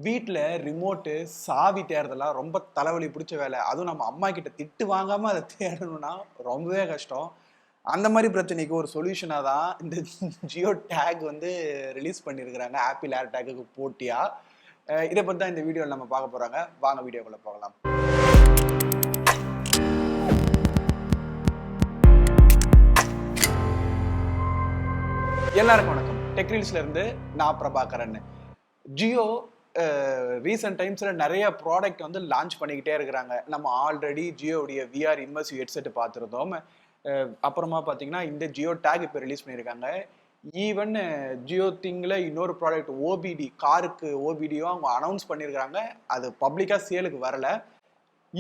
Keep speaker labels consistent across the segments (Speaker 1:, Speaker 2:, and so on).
Speaker 1: வீட்டில் ரிமோட்டு சாவி தேடுறதெல்லாம் ரொம்ப தலைவலி பிடிச்ச வேலை. அதுவும் நம்ம அம்மா கிட்ட திட்டு வாங்காமல் அதை தேடணும்னா ரொம்பவே கஷ்டம். அந்த மாதிரி பிரச்சனைக்கு ஒரு சொல்யூஷனாக தான் இந்த ஜியோ டேக் வந்து ரிலீஸ் பண்ணியிருக்கிறாங்க ஆப்பிள் ஏர்டேக்கு போட்டியாக. இதை பற்றி தான் இந்த வீடியோவில் நம்ம பார்க்க போகிறாங்க. வாங்க வீடியோக்குள்ளே போகலாம். எல்லாருக்கும் வணக்கம். டெக்ரீல்ஸ்லேருந்து நான் பிரபாகரன். ஜியோ ரீசெண்ட் டைம்ஸில் நிறைய ப்ராடக்ட் வந்து லான்ச் பண்ணிக்கிட்டே இருக்கிறாங்க. நம்ம ஆல்ரெடி ஜியோடைய விஆர் இன்வெர்சிவ் ஹெட்செட் பார்த்துருந்தோம். அப்புறமா பார்த்தீங்கன்னா இந்த ஜியோ டேக் இப்போ ரிலீஸ் பண்ணியிருக்காங்க. ஈவன் ஜியோ திங்கில் இன்னொரு ப்ராடக்ட் ஓபிடி, காருக்கு ஓபிடியும் அவங்க அனௌன்ஸ் பண்ணியிருக்காங்க. அது பப்ளிக்காக சேலுக்கு வரலை.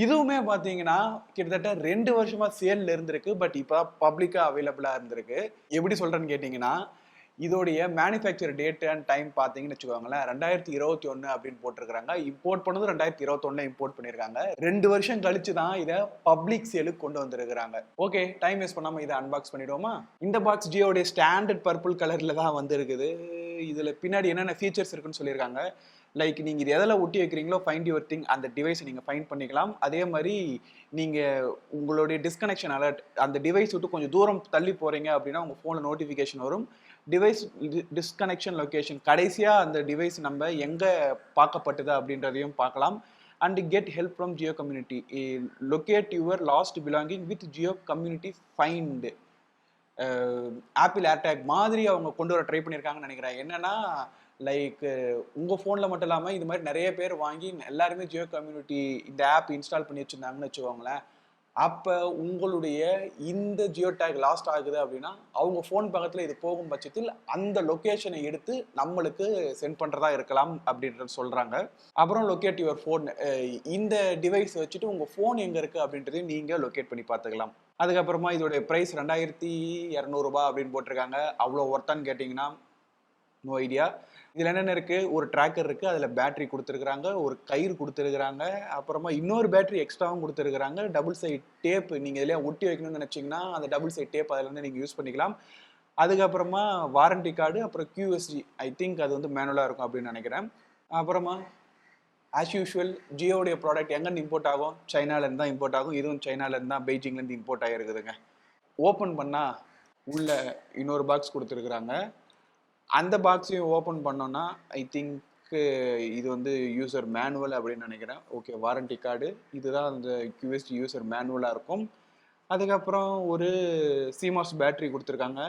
Speaker 1: இதுவுமே பார்த்தீங்கன்னா கிட்டத்தட்ட 2 வருஷமாக சேலில் இருந்திருக்கு. பட் இப்போ பப்ளிக்காக அவைலபிளாக இருந்திருக்கு. எப்படி சொல்கிறேன்னு கேட்டிங்கன்னா, இதோடைய மேனுஃபேக்சர் டேட் அண்ட் டைம் பார்த்தீங்கன்னு வச்சுக்கோங்களேன், 2021 அப்படின்னு போட்டிருக்கிறாங்க. இம்போர்ட் பண்ணது 2021 இம்போர்ட் பண்ணியிருக்காங்க. 2 வருஷம் கழிச்சு தான் இதை பப்ளிக் சேலுக்கு கொண்டு வந்திருக்கிறாங்க. ஓகே, டைம் வேஸ்ட் பண்ணாமல் இதை அன்பாக்ஸ் பண்ணிடுவோமா? இந்த பாக்ஸ் ஜியோடைய ஸ்டாண்டர்ட் பர்பிள் கலரில் தான் வந்திருக்குது. இதில் பின்னாடி என்னென்ன ஃபீச்சர்ஸ் இருக்குன்னு சொல்லியிருக்காங்க. லைக் நீங்கள் இது எதில் ஒட்டி வைக்கிறீங்களோ ஃபைண்ட் யுவர் திங், அந்த டிவைஸை நீங்கள் ஃபைண்ட் பண்ணிக்கலாம். அதே மாதிரி நீங்கள் உங்களுடைய டிஸ்கனெக்ஷன் அலர்ட், அந்த டிவைஸ் விட்டு கொஞ்சம் தூரம் தள்ளி போகிறீங்க அப்படின்னா உங்கள் ஃபோனில் நோட்டிஃபிகேஷன் வரும். டிவைஸ் டிஸ்கனெக்ஷன் லொக்கேஷன், கடைசியாக அந்த டிவைஸ் நம்ம எங்கே பார்க்கப்பட்டது அப்படின்றதையும் பார்க்கலாம். And get help from Jio community, locate your last belonging with Jio community find. Apple AirTag மாதிரி அவங்க கொண்டு வர ட்ரை பண்ணியிருக்காங்கன்னு நினைக்கிறேன். என்னன்னா லைக் உங்கள் ஃபோனில் மட்டும் இல்லாமல் இது மாதிரி நிறைய பேர் வாங்கி எல்லாருமே ஜியோ கம்யூனிட்டி இந்த ஆப் இன்ஸ்டால் பண்ணி வச்சுருந்தாங்கன்னு வச்சுக்கோங்களேன். அப்போ உங்களுடைய இந்த ஜியோ டேக் லாஸ்ட் ஆகுது அப்படின்னா அவங்க ஃபோன் பக்கத்தில் இது போகும் பட்சத்தில் அந்த லொக்கேஷனை எடுத்து நம்மளுக்கு சென்ட் பண்ணுறதா இருக்கலாம் அப்படின்றது சொல்கிறாங்க. அப்புறம் லொக்கேட் யுவர் ஃபோன், இந்த டிவைஸ் வச்சுட்டு உங்கள் ஃபோன் எங்கே இருக்குது அப்படின்றதையும் நீங்கள் லொக்கேட் பண்ணி பார்த்துக்கலாம். அதுக்கப்புறமா இதோடைய ப்ரைஸ் 2200 ரூபாய் அப்படின்னு போட்டிருக்காங்க. அவ்வளோ ஒர்த்தான்னு கேட்டிங்கன்னா நோ ஐடியா. இதில் என்னென்ன இருக்குது, ஒரு ட்ராக்கர் இருக்குது, அதில் பேட்டரி கொடுத்துருக்குறாங்க, ஒரு கயிறு கொடுத்துருக்குறாங்க, அப்புறமா இன்னொரு பேட்டரி எக்ஸ்ட்ராவும் கொடுத்துருக்குறாங்க, டபுள் சைட் டேப் நீங்கள் இதில் ஒட்டி வைக்கணும்னு நினச்சிங்கன்னா அந்த டபுள் சைட் டேப் அதில் வந்து நீங்கள் யூஸ் பண்ணிக்கலாம். அதுக்கப்புறமா வாரண்டி கார்டு, அப்புறம் QSG, ஐ திங்க் அது வந்து மேனுவலாக இருக்கும் அப்படின்னு நினைக்கிறேன். அப்புறமா ஆஸ் யூஷுவல் ஜியோடைய ப்ராடக்ட் எங்கேருந்து இம்போர்ட் ஆகும், சைனாலேருந்து தான் இம்போர்ட் ஆகும். இதுவும் சைனாலேருந்து தான், பெய்ஜிங்லேருந்து இம்போர்ட் ஆகிருக்குதுங்க. ஓப்பன் பண்ணால் உள்ள இன்னொரு பாக்ஸ் கொடுத்துருக்குறாங்க. அந்த பாக்ஸையும் ஓப்பன் பண்ணோன்னா ஐ திங்க் இது வந்து யூசர் மேனுவல் அப்படின்னு நினைக்கிறேன். ஓகே, வாரண்டி கார்டு, இதுதான் அந்த QSG யூசர் மேனுவலாக இருக்கும். அதுக்கப்புறம் ஒரு சிமாஸ் பேட்ரி கொடுத்துருக்காங்க.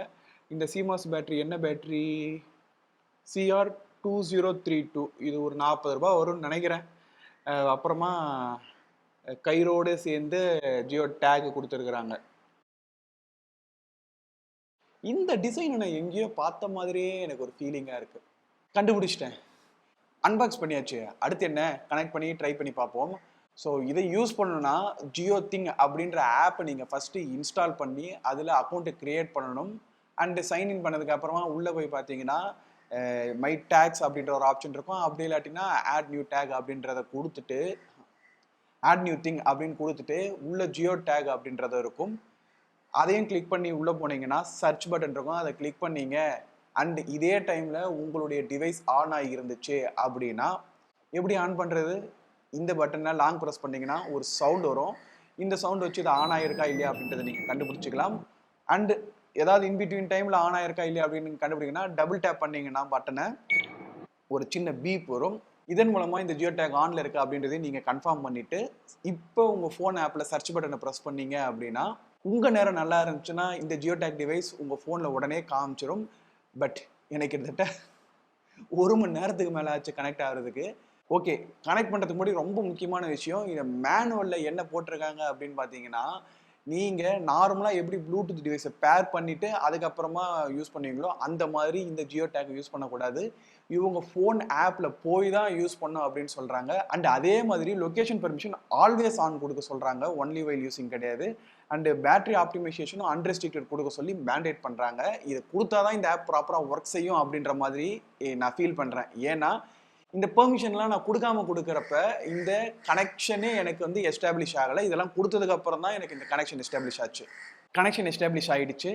Speaker 1: இந்த சிமாஸ் பேட்ரி என்ன பேட்ரி, CR2032, இது ஒரு 40 ரூபாய் வரும்னு நினைக்கிறேன். அப்புறமா கயிறோடு சேர்ந்து ஜியோ டேக் கொடுத்துருக்குறாங்க. இந்த டிசைன் நான் எங்கேயோ பார்த்த மாதிரியே எனக்கு ஒரு ஃபீலிங்காக இருக்குது. கண்டுபிடிச்சிட்டேன், அன்பாக்ஸ் பண்ணியாச்சு. அடுத்து என்ன, கனெக்ட் பண்ணி ட்ரை பண்ணி பார்ப்போம். ஸோ இதை யூஸ் பண்ணணும்னா ஜியோ திங் அப்படின்ற ஆப்பை நீங்கள் ஃபஸ்ட்டு இன்ஸ்டால் பண்ணி அதில் அக்கௌண்ட்டை க்ரியேட் பண்ணணும். அண்டு சைன்இன் பண்ணதுக்கு அப்புறமா உள்ளே போய் பார்த்தீங்கன்னா மை டேக்ஸ் அப்படின்ற ஒரு ஆப்ஷன் இருக்கும். அப்படி இல்லாட்டினா ஆட் நியூ டேக் அப்படின்றத கொடுத்துட்டு, ஆட் நியூ திங் அப்படின்னு கொடுத்துட்டு உள்ள ஜியோ டேக் அப்படின்றது இருக்கும். அதையும் கிளிக் பண்ணி உள்ளே போனீங்கன்னா சர்ச் பட்டன் இருக்கும், அதை கிளிக் பண்ணீங்க. அண்ட் இதே டைமில் உங்களுடைய டிவைஸ் ஆன் ஆகி இருந்துச்சு அப்படின்னா எப்படி ஆன் பண்ணுறது, இந்த பட்டனை லாங் ப்ரெஸ் பண்ணிங்கன்னா ஒரு சவுண்ட் வரும். இந்த சவுண்ட் வச்சு இது ஆன் ஆகிருக்கா இல்லையா அப்படின்றத நீங்கள் கண்டுபிடிச்சிக்கலாம். அண்டு ஏதாவது இன்பிட்வீன் டைமில் ஆன் ஆகிருக்கா இல்லையா அப்படின்னு கண்டுபிடிங்கன்னா டபுள் டேப் பண்ணிங்கன்னா பட்டனை ஒரு சின்ன பீப் வரும். இதன் மூலமாக இந்த ஜியோ டேக் ஆனில் இருக்குது அப்படின்றதையும் நீங்கள் கன்ஃபார்ம் பண்ணிவிட்டு இப்போ உங்கள் ஃபோன் ஆப்பில் சர்ச் பட்டனை ப்ரெஸ் பண்ணீங்க அப்படின்னா உங்கள் நேரம் நல்லா இருந்துச்சுன்னா இந்த ஜியோ டேக் டிவைஸ் உங்கள் ஃபோனில் உடனே காமிச்சிடும். பட் எனக்கு கிட்டத்தட்ட 1 மணி நேரத்துக்கு மேலே ஆச்சு கனெக்ட் ஆகிறதுக்கு. ஓகே, கனெக்ட் பண்ணுறதுக்கு முன்னாடி ரொம்ப முக்கியமான விஷயம், இதை மேனுவலில் என்ன போட்டிருக்காங்க அப்படின்னு பார்த்தீங்கன்னா, நீங்கள் நார்மலாக எப்படி ப்ளூடூத் டிவைஸை பேர் பண்ணிவிட்டு அதுக்கப்புறமா யூஸ் பண்ணுவீங்களோ அந்த மாதிரி இந்த ஜியோ டேக் யூஸ் பண்ணக்கூடாது. இவங்க ஃபோன் ஆப்பில் போய் தான் யூஸ் பண்ணோம் அப்படின்னு சொல்கிறாங்க. அண்ட் அதே மாதிரி லொக்கேஷன் பெர்மிஷன் ஆல்வேஸ் ஆன் கொடுக்க சொல்கிறாங்க, ஒன்லி வைல் யூஸிங் கிடையாது. அண்டு பேட்டரி ஆப்டிமைசேஷனும் அன்ரெஸ்ட்ரிக்டட் கொடுக்க சொல்லி மேண்டேட் பண்ணுறாங்க. இதை கொடுத்தா தான் இந்த ஆப் ப்ராப்பராக ஒர்க் செய்யும் அப்படின்ற மாதிரி நான் ஃபீல் பண்ணுறேன். ஏன்னா இந்த பெர்மிஷன்லாம் நான் கொடுக்குறப்ப இந்த கனெக்ஷனே எனக்கு வந்து எஸ்டாப்ளிஷ் ஆகலை. இதெல்லாம் கொடுத்ததுக்கு அப்புறம் தான் எனக்கு இந்த கனெக்ஷன் எஸ்டாப்ளிஷ் ஆச்சு. கனெக்ஷன் எஸ்டாப்ளிஷ் ஆகிடுச்சு.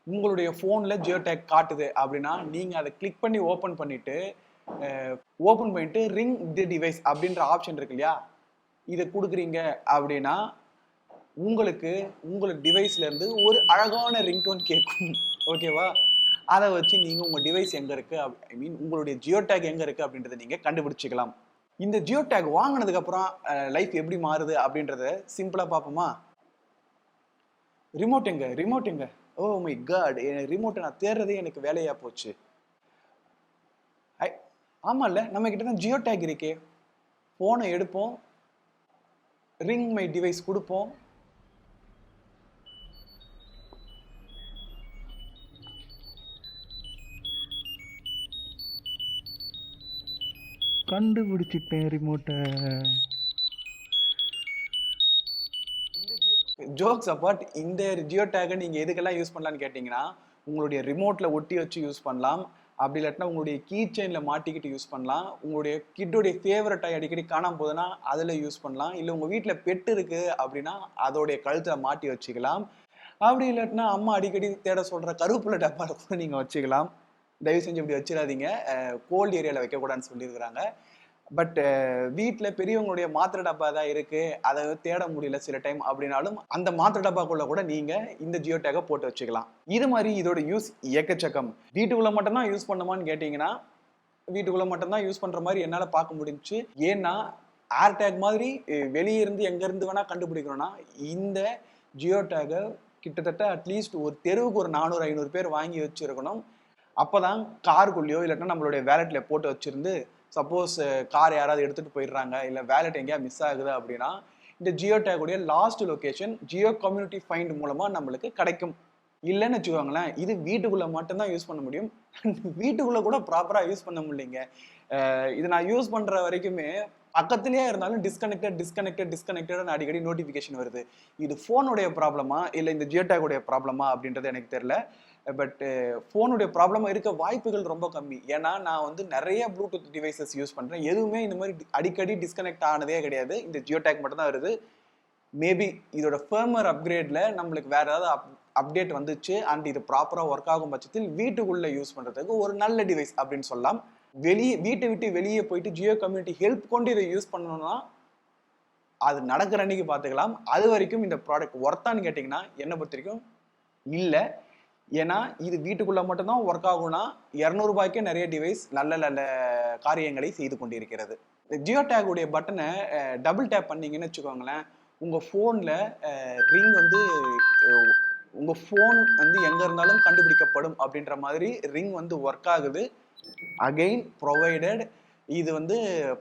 Speaker 1: உங்களுடைய ஃபோனில் ஜியோ டேக் காட்டுது அப்படின்னா நீங்கள் அதை கிளிக் பண்ணி ஓப்பன் பண்ணிவிட்டு ஓப்பன் பண்ணிட்டு ரிங் தி டிவைஸ் அப்படின்ற ஆப்ஷன் இருக்கு இல்லையா, இதை கொடுக்குறீங்க அப்படின்னா உங்களுக்கு டிவைஸ்ல இருந்து ஒரு அழகான ரிங்டோன் கேட்கும். ஓகேவா? அதை வச்சு நீங்க உங்க டிவைஸ் எங்க இருக்கு, ஐ மீன் உங்களுடைய ஜியோ டேக் எங்க இருக்கு அப்படின்றத நீங்க கண்டுபிடிச்சிக்கலாம். இந்த ஜியோ டேக் வாங்கினதுக்கு அப்புறம் லைஃப் எப்படி மாறுது அப்படின்றத சிம்பிளா பார்ப்போமா? ரிமோட் எங்க, ரிமோட் எங்க? ஓ மை காட், ரிமோட்டை நான் தேடுறதே எனக்கு வேலையா போச்சு. ஆமால்ல, நம்ம கிட்ட தான் ஜியோ டேக் இருக்கே. போனை எடுப்போம், ரிங் மை டிவைஸ் கொடுப்போம், கண்டுபிடிச்சிட்டேன் ரிமோட்டை. ஜோக்ஸ் அப்பார்ட், இந்த ஜியோ டேக்கை நீங்கள் எதுக்கெல்லாம் யூஸ் பண்ணலான்னு கேட்டிங்கன்னா, உங்களுடைய ரிமோட்டில் ஒட்டி வச்சு யூஸ் பண்ணலாம். அப்படி இல்லாட்டினா உங்களுடைய கீ செயினில் மாட்டிக்கிட்டு யூஸ் பண்ணலாம். உங்களுடைய கிட்டோடைய ஃபேவரட்டாக அடிக்கடி காணாமல் போகுதுன்னா அதில் யூஸ் பண்ணலாம். இல்லை உங்கள் வீட்டில் பெட்டு இருக்குது அப்படின்னா அதோடைய கழுத்தில் மாட்டி வச்சுக்கலாம். அப்படி இல்லாட்டினா அம்மா அடிக்கடி தேட சொல்கிற கருவேப்பிலை டப்பாவில் கூட நீங்கள் வச்சுக்கலாம். தயவு செஞ்சு இப்படி வச்சிடாதீங்க, கோல்டு ஏரியாவில் வைக்கக்கூடாதுன்னு சொல்லியிருக்கிறாங்க. பட் வீட்டில் பெரியவங்களுடைய மாத்திரை டப்பா தான் இருக்குது, அதை தேட முடியல சில டைம் அப்படின்னாலும் அந்த மாத்திரை டப்பாக்குள்ளே கூட நீங்கள் இந்த ஜியோ டேக்கை போட்டு வச்சுக்கலாம். இது மாதிரி இதோட யூஸ் எக்கச்சக்கம். வீட்டுக்குள்ளே மட்டும்தான் யூஸ் பண்ணுமான்னு கேட்டிங்கன்னா, வீட்டுக்குள்ளே மட்டும்தான் யூஸ் பண்ணுற மாதிரி என்னால் பார்க்க முடிஞ்சுச்சு. ஏன்னா ஏர்டேக் மாதிரி வெளியே இருந்து எங்கேருந்து வேணால் கண்டுபிடிக்கணும்னா இந்த ஜியோ டேக்கை கிட்டத்தட்ட அட்லீஸ்ட் ஒரு தெருவுக்கு ஒரு 400-500 பேர் வாங்கி வச்சுருக்கணும். அப்போ தான் காருக்குள்ளேயோ இல்லைன்னா நம்மளுடைய வேலெட்டில் போட்டு வச்சுருந்து சப்போஸ் கார் யாராவது எடுத்துகிட்டு போயிடுறாங்க, இல்லை வேலெட் எங்கேயா மிஸ் ஆகுது அப்படின்னா இந்த ஜியோ டேக்குடைய last location geo community find மூலமாக நம்மளுக்கு கிடைக்கும். இல்லைன்னு வச்சுக்கோங்களேன், இது வீட்டுக்குள்ளே மட்டும்தான் யூஸ் பண்ண முடியும். வீட்டுக்குள்ளே கூட ப்ராப்பராக யூஸ் பண்ண முடியலைங்க. இது நான் யூஸ் பண்ணுற வரைக்குமே பக்கத்துலேயே இருந்தாலும் டிஸ்கனெக்டட் அடிக்கடி நோட்டிஃபிகேஷன் வருது. இது ஃபோனுடைய ப்ராப்ளமா இல்லை இந்த ஜியோ டேக்குடைய ப்ராப்ளமா அப்படின்றது எனக்கு தெரியல. பட் ஃபோனுடைய ப்ராப்ளமாக இருக்க வாய்ப்புகள் ரொம்ப கம்மி. ஏன்னா நான் வந்து நிறைய ப்ளூடூத் டிவைசஸ் யூஸ் பண்ணுறேன், எதுவுமே இந்த மாதிரி அடிக்கடி டிஸ்கனெக்ட் ஆனதே கிடையாது. இந்த ஜியோ டேக் மட்டும் தான் வருது. மேபி இதோட ஃபர்மர் அப்கிரேடில் நம்மளுக்கு வேறு ஏதாவது அப்டேட் வந்துச்சு அண்ட் இது ப்ராப்பராக ஒர்க் ஆகும் பட்சத்தில் வீட்டுக்குள்ளே யூஸ் பண்ணுறதுக்கு ஒரு நல்ல டிவைஸ் அப்படின்னு சொல்லலாம். வீட்டை விட்டு வெளியே போயிட்டு ஜியோ கம்யூனிட்டி ஹெல்ப் கொண்டு இதை யூஸ் பண்ணணும்னா அது நடக்கிற அன்னைக்கு பார்த்துக்கலாம். அது வரைக்கும் இந்த ப்ராடக்ட் ஒர்த்தான்னு கேட்டிங்கன்னா என்னை பொறுத்த வரைக்கும் இல்லை. ஏன்னா இது வீட்டுக்குள்ளே மட்டும்தான் ஒர்க் ஆகும்னா 200 ரூபாய்க்கே நிறைய டிவைஸ் நல்ல நல்ல காரியங்களை செய்து கொண்டிருக்கிறது. ஜியோ டேக் உடைய பட்டனை டபுள் டேப் பண்ணீங்கன்னு வச்சுக்கோங்களேன், உங்கள் ஃபோனில் ரிங் வந்து உங்கள் ஃபோன் வந்து எங்கே இருந்தாலும் கண்டுபிடிக்கப்படும் அப்படின்ற மாதிரி ரிங் வந்து ஒர்க் ஆகுது. அகெயின் ப்ரொவைடட் இது வந்து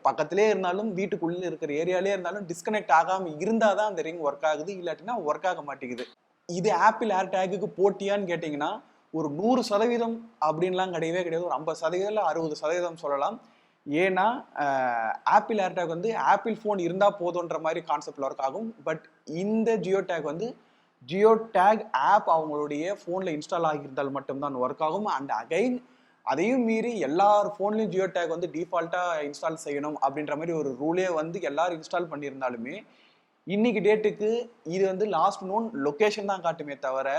Speaker 1: பக்கத்திலே இருந்தாலும் வீட்டுக்குள்ளே இருக்கிற ஏரியாலே இருந்தாலும் டிஸ்கனெக்ட் ஆகாமல் இருந்தால் தான் அந்த ரிங் ஒர்க் ஆகுது, இல்லாட்டினா ஒர்க் ஆக மாட்டேங்குது. இது ஆப்பிள் ஏர்டேக்கு போட்டியான்னு கேட்டிங்கன்னா ஒரு 100% அப்படின்லாம் கிடையவே கிடையாது. ஒரு 50% இல்லை 60% சொல்லலாம். ஏன்னா ஆப்பிள் ஏர்டேக் வந்து ஆப்பிள் ஃபோன் இருந்தால் போதுன்ற மாதிரி கான்செப்டில் ஒர்க் ஆகும். பட் இந்த ஜியோ டேக் வந்து ஜியோ டேக் ஆப் அவங்களுடைய ஃபோனில் இன்ஸ்டால் ஆகியிருந்தால் மட்டும்தான் ஒர்க் ஆகும். அண்ட் அகைன் அதையும் மீறி எல்லார் ஃபோன்லையும் ஜியோ டேக் வந்து டிஃபால்ட்டாக இன்ஸ்டால் செய்யணும் அப்படின்ற மாதிரி ஒரு ரூலே வந்து எல்லாரும் இன்ஸ்டால் பண்ணியிருந்தாலுமே இன்னைக்கு டேட்டுக்கு இது வந்து லாஸ்ட் நோன் லொக்கேஷன் தான் காட்டுமே தவிர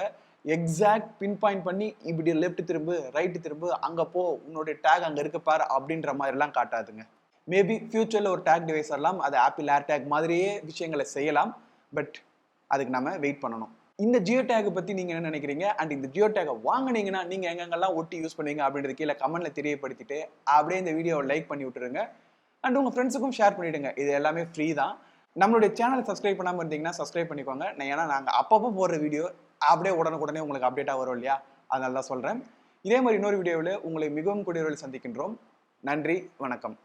Speaker 1: எக்ஸாக்ட் பின் பாயிண்ட் பண்ணி இப்படி லெஃப்ட் திரும்பு ரைட்டு திரும்பு அங்கே போ உன்னுடைய டேக் அங்கே இருக்கு பாரு அப்படின்ற மாதிரிலாம் காட்டாதுங்க. மேபி ஃபியூச்சரில் ஒரு டேக் டிவைஸ் வரலாம், அது ஆப்பிள் ஏர்டேக் மாதிரியே விஷயங்களை செய்யலாம். பட் அதுக்கு நம்ம வெயிட் பண்ணணும். இந்த ஜியோ டேக் பற்றி நீங்கள் என்ன நினைக்கிறீங்க? அண்ட் இந்த ஜியோ டேக்கை வாங்கினீங்கன்னா நீங்கள் எங்கெங்கெல்லாம் ஒட்டி யூஸ் பண்ணுவீங்க அப்படின்றது கீழே கமெண்ட்டில் தெரியப்படுத்திட்டு அப்படியே இந்த வீடியோவை லைக் பண்ணி விட்டுருங்க. அண்ட் உங்கள் ஃப்ரெண்ட்ஸுக்கும் ஷேர் பண்ணிவிடுங்க. இது எல்லாமே ஃப்ரீ தான். நம்மளுடைய சேனலை சப்ஸ்கிரைப் பண்ணாமல் இருந்தீங்கன்னா சப்ஸ்கிரைப் பண்ணிக்கோங்க. ஏன்னா நாங்கள் அப்பப்போ போடுற வீடியோ அப்படியே உடனுக்குடனே உங்களுக்கு அப்டேட்டாக வரும் இல்லையா, அதனால தான் சொல்கிறேன். இதே மாதிரி இன்னொரு வீடியோவில் உங்களை மிகவும் கூடியவர்கள் சந்திக்கின்றோம். நன்றி, வணக்கம்.